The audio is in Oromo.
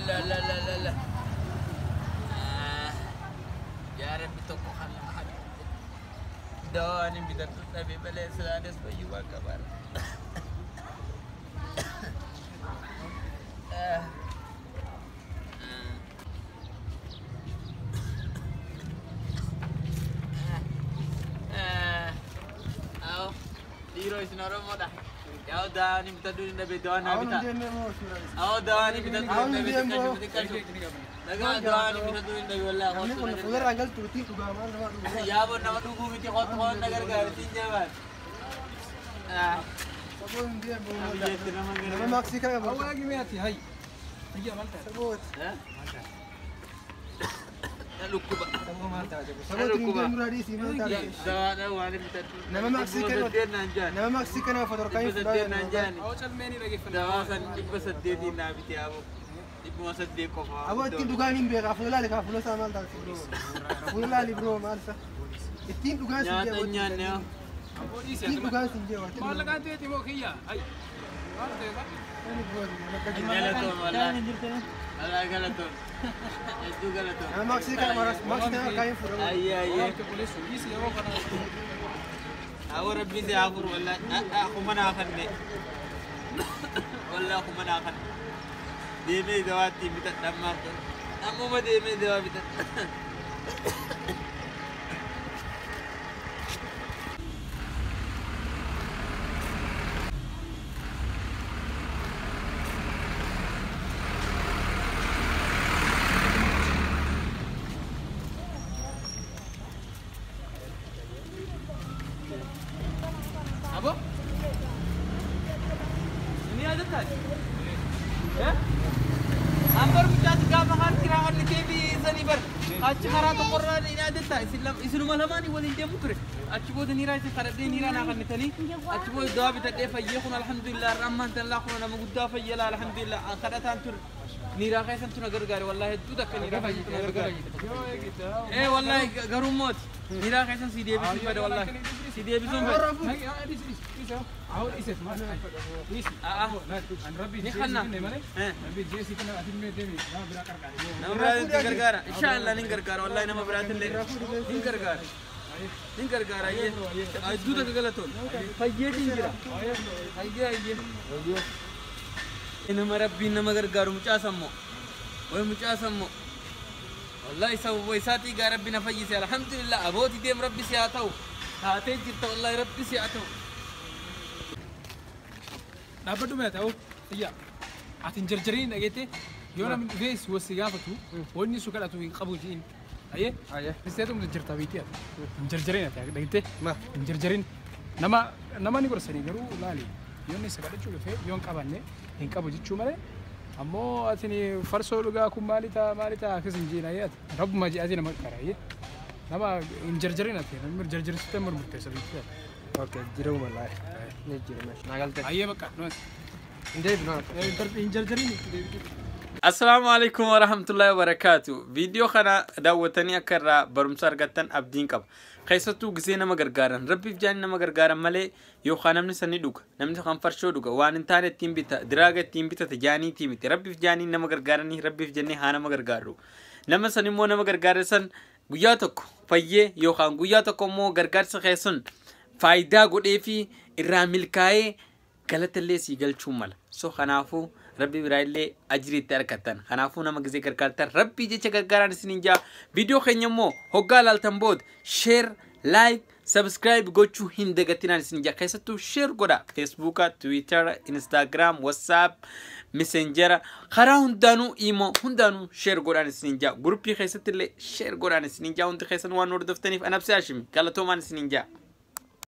لا لا لا لا لا يا رب توقع أحد دواني بدر النبي بلا سلانس بيوا كبار Hero sinoro mo dah. Yaw dah ni kita dulu nabi doa nabi tak. Aw doa ni kita dulu nabi tak. Naga doa ni kita dulu nabi wallah. Ular angal tuti juga mana. Ya bon nama tugu miti hot nagar gar tinja ban. Sabun dia boleh. Nama Nama maksika ya. Awal lagi mati hai. Lagi amal tak. Sabun. Luku ba. Sabun mata aja. Sabun tinggal muradi sih mata. Doa wani kita. Nama maksika. Nama maksika na fotor kain. Awal cel meni lagi fana. Doa san ibu sedih di nabi tiabu. Ibu sedih kok. Awal tin duganin be kafula le kafula sama tak bro. Kafula li bro marsa. Tin dugan sih. Nyatanya ne. Tin dugan sih je. Malah kan tu timo khia. Hai. Apa tu? Ini bro. Galaton wallah. Allah galaton. Itu galaton. Nama maksika maksika kain furo. Iya. Ke polis isi awak kan. Aku Rabbi saya akur wallah. Aku mana akan ni. Wallah aku mana akan. Demi dawati bitat damak. Kamu mah demi dawa bitat. Apa? Ini ada tak? Ya? Ambar kita juga makan kirakan di TV sanibar. Aci karatu Quran ini ada tak? Islam malamani wali dia mutre. Aci boleh nira itu karena dia nira nak ni tadi. Aci boleh doa kita dia fayyakun alhamdulillah rahman dan lakun nama gudda fayyala alhamdulillah. Kada tantur nira kaisan tu nagar gar wallahi itu dah nira fayyik nagar gar. Wallahi garumot. Nira kaisan si dia bisa pada wallahi. Si dia bisa pada. Awal isi tu mana? Isi. An Rabbi. Ni khanna. Rabbi jesi kena atin me demi. Nama berakar kan. Nama berakar gargara. Insyaallah ning gargara wallahi nama berakar le. Ning gargara. Ning gargara ye. Adu tak galaton. Fayye dingira. Ayye. Nama Rabbi nama gargara mucha sammo. Oi mucha sammo. Wallahi sawwa isati ga Rabbi na fayyi sai alhamdulillah aboti dem Rabbi sai atau. Haate jitta wallahi Rabbi sai atau. Dapat tu mana tahu? Iya. Atin jerjerin agete. Yona min vez wasigafatu. Wani suka atu qabujin. Aye? Aye. Bisa tu menjerta biti. Jerjerin ati agete. Ma. Jerjerin. Nama ni korasani garu lali. Yoni sagada chulo fe yon qabanne. In qabuji chumare. Ammo atini farso luga kum malita kisin jina yat. Rabb maji azina makara ye. Nama jerjerin ati. Namir jerjer sistem murmute sabiti. Oke, jirau malah. Ni jirau mas. Nagal teh. Aye baka. Inde benar. Jerjerin. Assalamu alaikum warahmatullahi wabarakatuh. Video kana dawatani akarra barumsar gatan abdin qab. Qaysatu gizena magargaran rabbi fjani magargaran male yo khanamni sani dug namni khan farsho dug wan intane timbita draga timbita tajani timiti rabbi fjani magargarani rabbi fjani hana magargaru nama sani mo magargarasan guyatok fayye yo khan guyatok mo gargarsa khaysun faida godefi iramil kaye galatalle sigal chumal so khanafu Rabbi biraille ajri tarkatan khanafu nama gize gargartar rabbi je gargaran sininja video khanyamo hogal altambod share like subscribe gochu hindagatina sininja kaisatu share goda Facebook Twitter Instagram WhatsApp Messenger khara hundanu imo hundanu share goda sininja group kaisatille share goda sininja und kaisan wan nur daftanif ana bsashim kala to man sininja